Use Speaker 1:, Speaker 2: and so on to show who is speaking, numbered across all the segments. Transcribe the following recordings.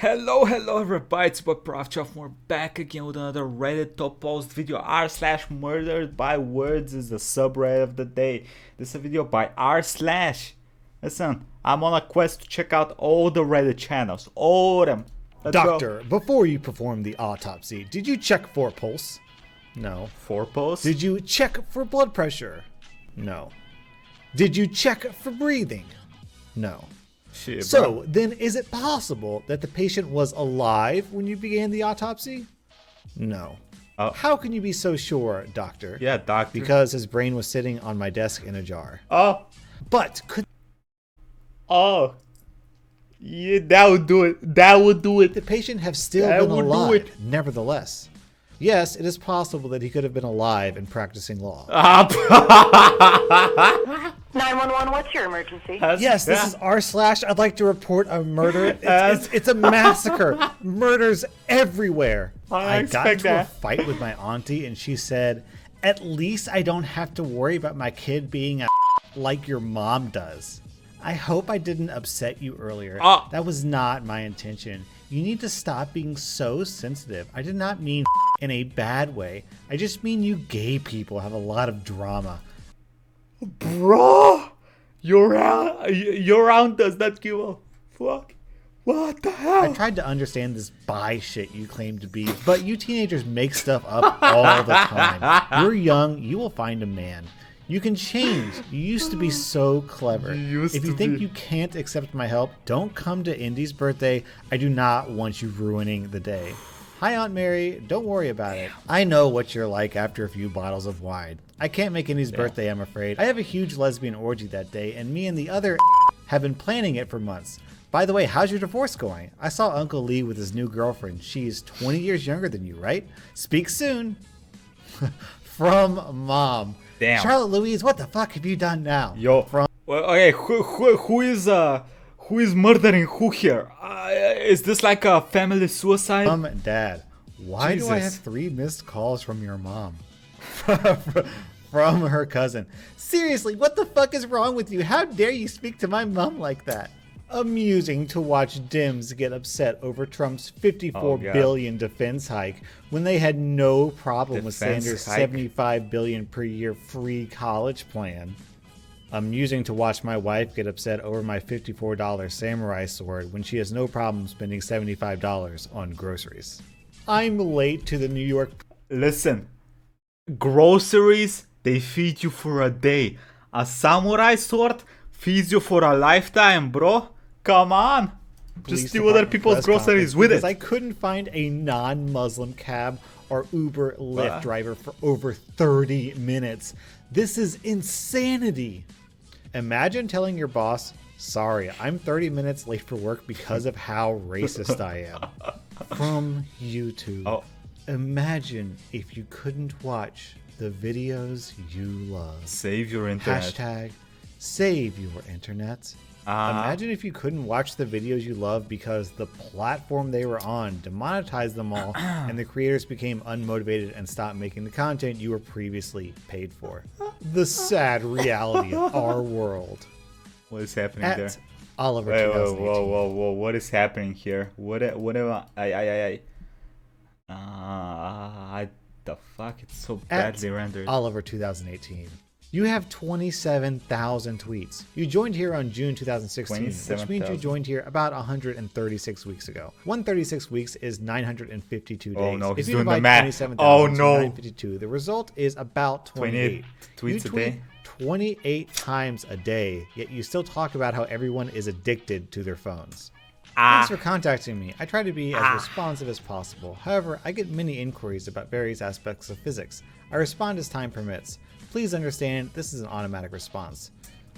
Speaker 1: Hello everybody, it's my Proftrof. We're back again with another Reddit top post video. r/murderedbywords is the subreddit of the day. This is a video by r/. Listen, I'm on a quest to check out all the Reddit channels. All of them. Let's
Speaker 2: Doctor, before you performed the autopsy, did you check for pulse? No.
Speaker 1: For pulse?
Speaker 2: Did you check for blood pressure? No. Did you check for breathing? No.
Speaker 1: Shit,
Speaker 2: so, then is it possible that the patient was alive when you began the autopsy? No. How can you be so sure, doctor?
Speaker 1: Yeah, doctor.
Speaker 2: Because his brain was sitting on my desk in a jar.
Speaker 1: Oh.
Speaker 2: But could...
Speaker 1: Oh. Yeah, that would do it. That would do it.
Speaker 2: the patient have still been alive, nevertheless? Yes, it is possible that he could have been alive and practicing law.
Speaker 3: 911, what's your emergency?
Speaker 2: Yes, this is r/. I'd like to report a murder. It's a massacre. Murders everywhere. I got into a fight with my auntie and she said, at least I don't have to worry about my kid being a like your mom does. I hope I didn't upset you earlier. That was not my intention. You need to stop being so sensitive. I did not mean in a bad way. I just mean you gay people have a lot of drama.
Speaker 1: Bro, your aunt does not give a fuck. What the hell?
Speaker 2: I tried to understand this bi shit you claim to be, but you teenagers make stuff up all the time. You're young, you will find a man. You can change. You used to be so clever. If you think you can't accept my help, don't come to Indy's birthday. I do not want you ruining the day. Hi, Aunt Mary. Don't worry about it. I know what you're like after a few bottles of wine. I can't make Indy's birthday, I'm afraid. I have a huge lesbian orgy that day, and me and the other have been planning it for months. By the way, how's your divorce going? I saw Uncle Lee with his new girlfriend. She's 20 years younger than you, right? Speak soon. From Mom.
Speaker 1: Damn.
Speaker 2: Charlotte Louise, what the fuck have you done now?
Speaker 1: Yo. Well, okay, who is murdering who here? Is this like a family suicide?
Speaker 2: Mom and Dad, why do I have 3 missed calls from your mom? From her cousin. Seriously, what the fuck is wrong with you? How dare you speak to my mom like that? Amusing to watch Dems get upset over Trump's $54 billion defense hike when they had no problem with Sanders' $75 billion per year free college plan. Amusing to watch my wife get upset over my $54 samurai sword when she has no problem spending $75 on groceries. I'm late to the New York...
Speaker 1: Listen, groceries, they feed you for a day. A samurai sword feeds you for a lifetime, bro. Come on. Just steal other people's groceries with it.
Speaker 2: I couldn't find a non-Muslim cab or Uber Lyft driver for over 30 minutes. This is insanity. Imagine telling your boss, sorry, I'm 30 minutes late for work because of how racist I am. From YouTube. Imagine if you couldn't watch the videos you love.
Speaker 1: Save your internet.
Speaker 2: Hashtag save your internet. Imagine if you couldn't watch the videos you love because the platform they were on demonetized them all and the creators became unmotivated and stopped making the content you were previously paid for. The sad reality of our world.
Speaker 1: What is happening there?
Speaker 2: Oliver
Speaker 1: Wait,
Speaker 2: 2018.
Speaker 1: whoa, what is happening here? What am the fuck? It's so badly rendered.
Speaker 2: Oliver 2018. You have 27,000 tweets. You joined here on June 2016, which means you joined here about 136 weeks ago. 136 weeks is 952 days.
Speaker 1: Oh no, he's
Speaker 2: if you
Speaker 1: doing the
Speaker 2: divide
Speaker 1: math.
Speaker 2: 27,000
Speaker 1: Oh
Speaker 2: to
Speaker 1: no.
Speaker 2: 952, the result is about 28.
Speaker 1: Tweets a day?
Speaker 2: 28 times a day, yet you still talk about how everyone is addicted to their phones. Thanks for contacting me. I try to be as responsive as possible. However, I get many inquiries about various aspects of physics. I respond as time permits. Please understand, this is an automatic response.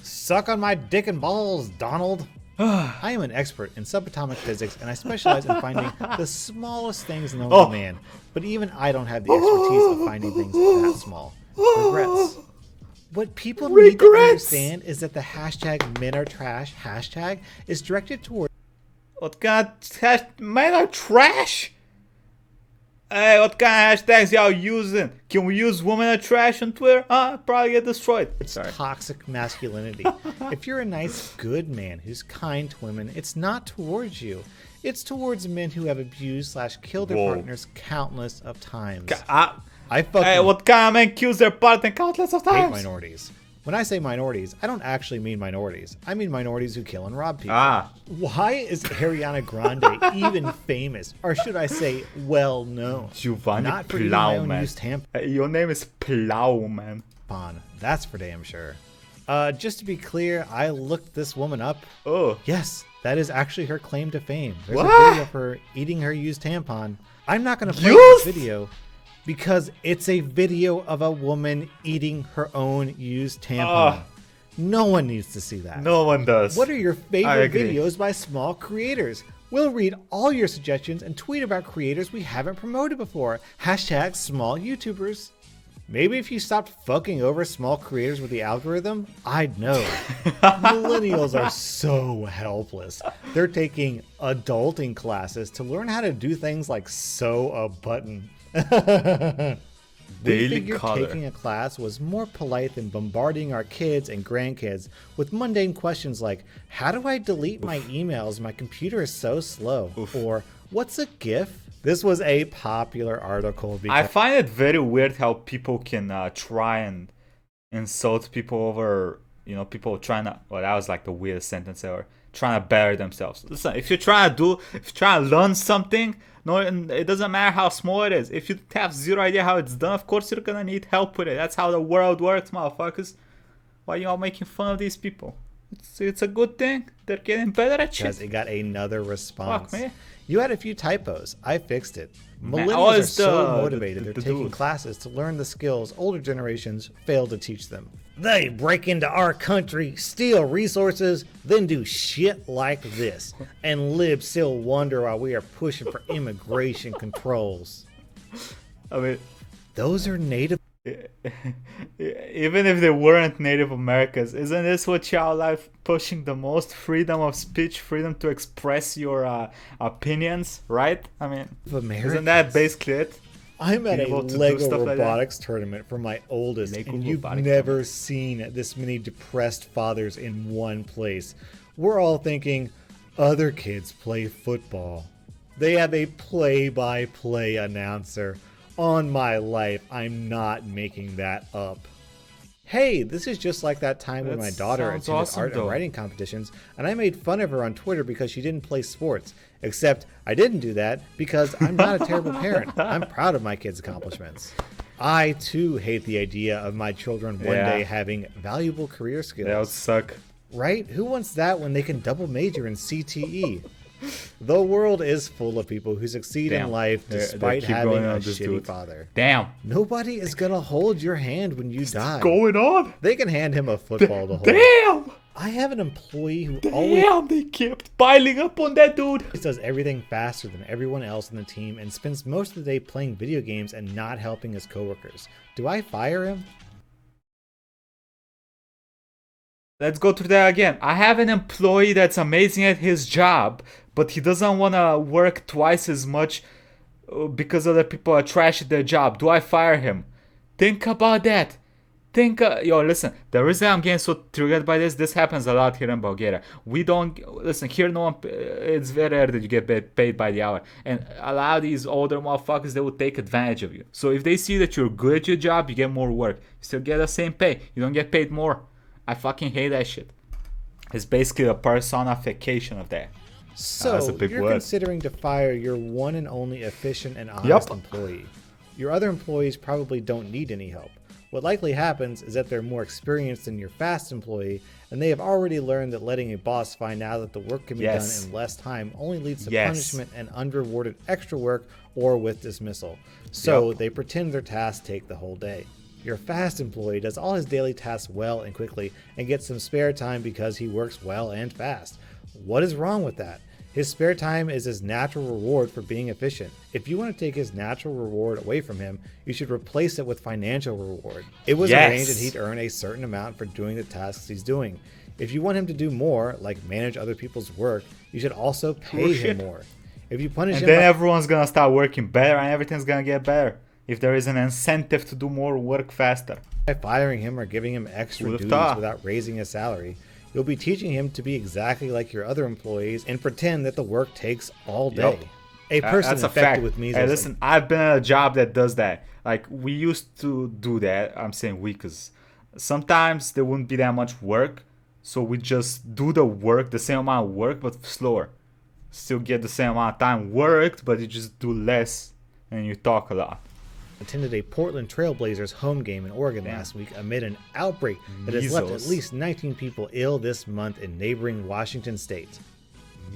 Speaker 2: Suck on my dick and balls, Donald. I am an expert in subatomic physics, and I specialize in finding the smallest things known to man. But even I don't have the expertise of finding things that small. Regrets. What people need to understand is that the hashtag men are trash hashtag is directed toward...
Speaker 1: What kind of men are trash? Hey, what kind of hashtags y'all using? Can we use women are trash on Twitter? Probably get destroyed.
Speaker 2: It's toxic masculinity. If you're a nice, good man who's kind to women, it's not towards you. It's towards men who have abused / killed their
Speaker 1: Whoa.
Speaker 2: partners countless of times.
Speaker 1: I
Speaker 2: fucking
Speaker 1: what kind of man kills their partner countless of
Speaker 2: hate
Speaker 1: times?
Speaker 2: minorities. When I say minorities, I don't actually mean minorities. I mean minorities who kill and rob people.
Speaker 1: Ah.
Speaker 2: Why is Ariana Grande even famous? Or should I say, well known?
Speaker 1: Giovanni
Speaker 2: Not for eating my own
Speaker 1: Plowman.
Speaker 2: used
Speaker 1: Your name is Plowman.
Speaker 2: tampon. That's for damn sure. Just to be clear, I looked this woman up.
Speaker 1: Oh.
Speaker 2: Yes, that is actually her claim to fame. There's a
Speaker 1: What?
Speaker 2: video of her eating her used tampon. I'm not going to play
Speaker 1: Used?
Speaker 2: this video because it's a video of a woman eating her own used tampon. No one needs to see that.
Speaker 1: No one does.
Speaker 2: What are your
Speaker 1: I
Speaker 2: favorite
Speaker 1: agree.
Speaker 2: videos by small creators? We'll read all your suggestions and tweet about creators we haven't promoted before. Hashtag small YouTubers. Maybe if you stopped fucking over small creators with the algorithm, I'd know. Millennials are so helpless. They're taking adulting classes to learn how to do things like sew a button. We
Speaker 1: Daily
Speaker 2: figured
Speaker 1: color.
Speaker 2: taking a class was more polite than bombarding our kids and grandkids with mundane questions like, how do I delete my emails? My computer is so slow. Or, what's a GIF? This was a popular article
Speaker 1: I
Speaker 2: because
Speaker 1: find it very weird how people can try and insult people over, people trying to. Well, that was like the weirdest sentence ever. Trying to better themselves. Listen, if you're trying to learn something, no, it doesn't matter how small it is. If you have zero idea how it's done, of course you're gonna need help with it. That's how the world works, motherfuckers. Why you all making fun of these people? It's a good thing. They're getting better at
Speaker 2: because
Speaker 1: shit.
Speaker 2: it got another response.
Speaker 1: Fuck me.
Speaker 2: You had a few typos. I fixed it.
Speaker 1: Man,
Speaker 2: Millennials are
Speaker 1: it's
Speaker 2: so
Speaker 1: the-
Speaker 2: motivated.
Speaker 1: the
Speaker 2: They're taking
Speaker 1: dude.
Speaker 2: classes to learn the skills older generations failed to teach them. They break into our country, steal resources, then do shit like this. And libs still wonder why we are pushing for immigration controls.
Speaker 1: I mean,
Speaker 2: Those are native.
Speaker 1: even if they weren't Native Americans, isn't this what y'all like pushing the most? Freedom of speech, freedom to express your opinions, right? I mean,
Speaker 2: Americans.
Speaker 1: isn't that basically it?
Speaker 2: I'm at a
Speaker 1: able to do
Speaker 2: Lego
Speaker 1: stuff like that?
Speaker 2: robotics tournament for my oldest,
Speaker 1: Lego
Speaker 2: and you've
Speaker 1: robotics
Speaker 2: never seen this many depressed fathers in one place. We're all thinking, other kids play football. They have a play-by-play announcer. On my life, I'm not making that up. Hey, this is just like that time when
Speaker 1: That
Speaker 2: my daughter
Speaker 1: sounds
Speaker 2: attended
Speaker 1: awesome,
Speaker 2: art and
Speaker 1: though.
Speaker 2: writing competitions, and I made fun of her on Twitter because she didn't play sports. Except I didn't do that because I'm not a terrible parent. I'm proud of my kids' accomplishments. I too hate the idea of my children one
Speaker 1: Yeah.
Speaker 2: day having valuable career skills.
Speaker 1: That would suck.
Speaker 2: Right? Who wants that when they can double major in CTE? The world is full of people who succeed
Speaker 1: Damn.
Speaker 2: in life
Speaker 1: They
Speaker 2: despite
Speaker 1: keep
Speaker 2: having
Speaker 1: going
Speaker 2: a
Speaker 1: on this
Speaker 2: shitty
Speaker 1: dude.
Speaker 2: father.
Speaker 1: Damn.
Speaker 2: Nobody is gonna hold your hand when you die.
Speaker 1: Going on?
Speaker 2: They can hand him a football to hold.
Speaker 1: Damn!
Speaker 2: I have an employee who always
Speaker 1: Damn, they kept piling up on that dude.
Speaker 2: does everything faster than everyone else on the team and spends most of the day playing video games and not helping his coworkers. Do I fire him?
Speaker 1: Let's go through that again. I have an employee that's amazing at his job, but he doesn't want to work twice as much because other people are trash at their job. Do I fire him? Think about that. Yo, listen, the reason I'm getting so triggered by this happens a lot here in Bulgaria. We don't, listen, here no one, it's very rare that you get paid by the hour. And a lot of these older motherfuckers, they will take advantage of you. So if they see that you're good at your job, you get more work. You still get the same pay. You don't get paid more. I fucking hate that shit. It's basically a personification of that.
Speaker 2: So
Speaker 1: that's a big
Speaker 2: you're
Speaker 1: word.
Speaker 2: considering to fire your one and only efficient and honest
Speaker 1: Yup.
Speaker 2: employee. Your other employees probably don't need any help. What likely happens is that they're more experienced than your fast employee, and they have already learned that letting a boss find out that the work can be
Speaker 1: Yes.
Speaker 2: done in less time only leads to
Speaker 1: Yes.
Speaker 2: punishment and unrewarded extra work or with dismissal. So
Speaker 1: Yup.
Speaker 2: they pretend their tasks take the whole day. Your fast employee does all his daily tasks well and quickly and gets some spare time because he works well and fast. What is wrong with that? His spare time is his natural reward for being efficient. If you want to take his natural reward away from him, you should replace it with financial reward. It was
Speaker 1: Yes.
Speaker 2: arranged that he'd earn a certain amount for doing the tasks he's doing. If you want him to do more, like manage other people's work, you should also pay him
Speaker 1: shit.
Speaker 2: more. If you punish
Speaker 1: And
Speaker 2: him
Speaker 1: then
Speaker 2: by
Speaker 1: everyone's gonna start working better and everything's gonna get better. If there is an incentive to do more work faster.
Speaker 2: firing him or giving him extra
Speaker 1: Would've
Speaker 2: duties
Speaker 1: thought.
Speaker 2: without raising his salary, You'll be teaching him to be exactly like your other employees and pretend that the work takes all day.
Speaker 1: Yup.
Speaker 2: A person
Speaker 1: That's a
Speaker 2: infected
Speaker 1: fact.
Speaker 2: with measles.
Speaker 1: Hey, listen, I've been at a job that does that. Like, we used to do that. I'm saying we, because sometimes there wouldn't be that much work. So we just do the work, the same amount of work, but slower. Still get the same amount of time worked, but you just do less and you talk a lot.
Speaker 2: Attended a Portland Trailblazers home game in Oregon last week amid an outbreak that has left at least 19 people ill this month in neighboring Washington state.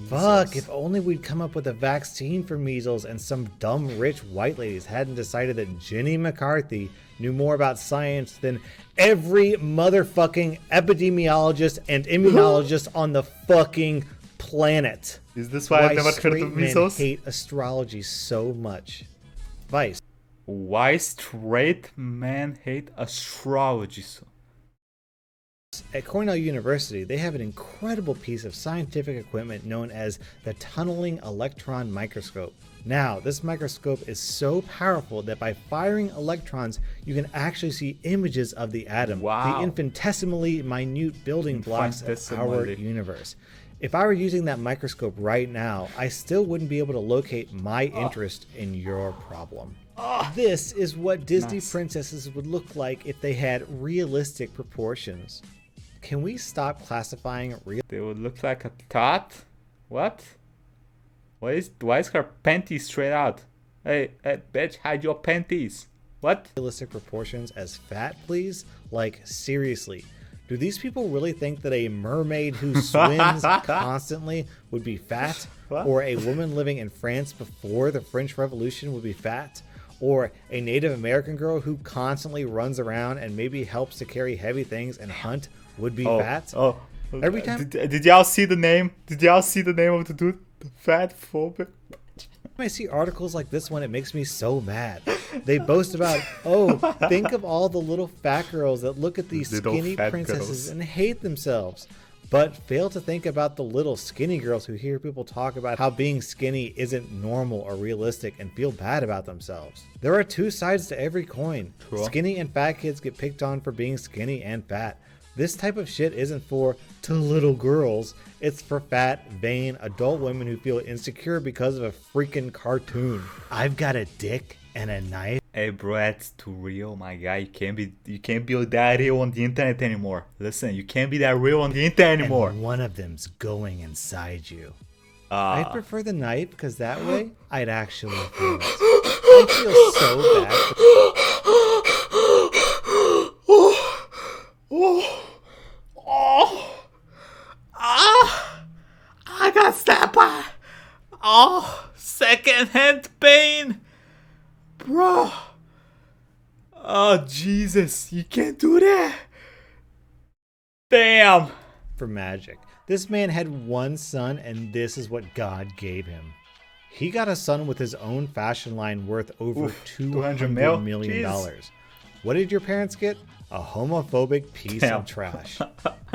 Speaker 2: Fuck, if only we'd come up with a vaccine for measles and some dumb rich white ladies hadn't decided that Jenny McCarthy knew more about science than every motherfucking epidemiologist and immunologist on the fucking planet.
Speaker 1: Is this why I've never heard of measles?
Speaker 2: Men hate astrology so much. Vice.
Speaker 1: Why straight men hate astrology so?
Speaker 2: At Cornell University, they have an incredible piece of scientific equipment known as the tunneling electron microscope. Now, this microscope is so powerful that by firing electrons, you can actually see images of the atom,
Speaker 1: Wow.
Speaker 2: the infinitesimally minute building blocks of our universe. If I were using that microscope right now, I still wouldn't be able to locate my interest in your problem. This is what Disney princesses would look like if they had realistic proportions. Can we stop classifying real?
Speaker 1: They would look like a tot? What? Why is her panties straight out? Hey, bitch, hide your panties. What?
Speaker 2: Realistic proportions as fat, please? Like, seriously. Do these people really think that a mermaid who swims constantly would be fat?
Speaker 1: What?
Speaker 2: Or a woman living in France before the French Revolution would be fat? Or a Native American girl who constantly runs around and maybe helps to carry heavy things and hunt would be fat?
Speaker 1: Oh.
Speaker 2: Every time
Speaker 1: Did y'all see the name? Did y'all see the name of the dude? The fatphobic?
Speaker 2: I see articles like this one, it makes me so mad. They boast about, oh, think of all the little fat girls that look at these
Speaker 1: Little
Speaker 2: skinny
Speaker 1: fat
Speaker 2: princesses
Speaker 1: girls.
Speaker 2: and hate themselves, but fail to think about the little skinny girls who hear people talk about how being skinny isn't normal or realistic and feel bad about themselves. There are two sides to every coin.
Speaker 1: Cool.
Speaker 2: Skinny and fat kids get picked on for being skinny and fat. This type of shit isn't for to little girls. It's for fat, vain, adult women who feel insecure because of a freaking cartoon. I've got a dick and a knife.
Speaker 1: Hey bro, that's too real, my guy. You can't be that real on the internet anymore. Listen, you can't be that real on the internet anymore.
Speaker 2: And one of them's going inside you. I prefer the knife because that way I'd actually feel it. I feel so bad.
Speaker 1: I got stabbed by. Oh, secondhand pain, bro. Oh Jesus, you can't do that. Damn.
Speaker 2: For magic. This man had one son and this is what God gave him. He got a son with his own fashion line worth over $200 million.
Speaker 1: Jeez.
Speaker 2: What did your parents get? A homophobic piece of trash.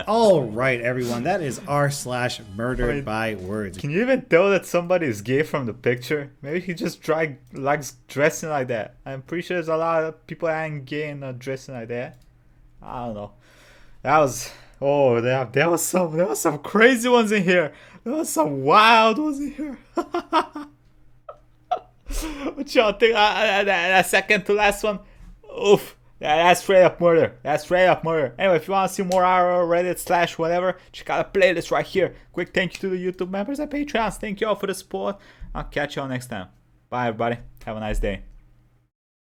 Speaker 2: All right, everyone. That is r/murdered by words.
Speaker 1: Can you even tell that somebody is gay from the picture? Maybe he just likes dressing like that. I'm pretty sure there's a lot of people that ain't gay and not dressing like that. I don't know. That was there was some crazy ones in here. There was some wild ones in here. What y'all think? That second to last one. Oof. Yeah, that's straight up murder. That's straight up murder. Anyway, if you want to see more RL, Reddit / whatever, check out the playlist right here. Quick thank you to the YouTube members and Patreons. Thank you all for the support. I'll catch you all next time. Bye, everybody. Have a nice day.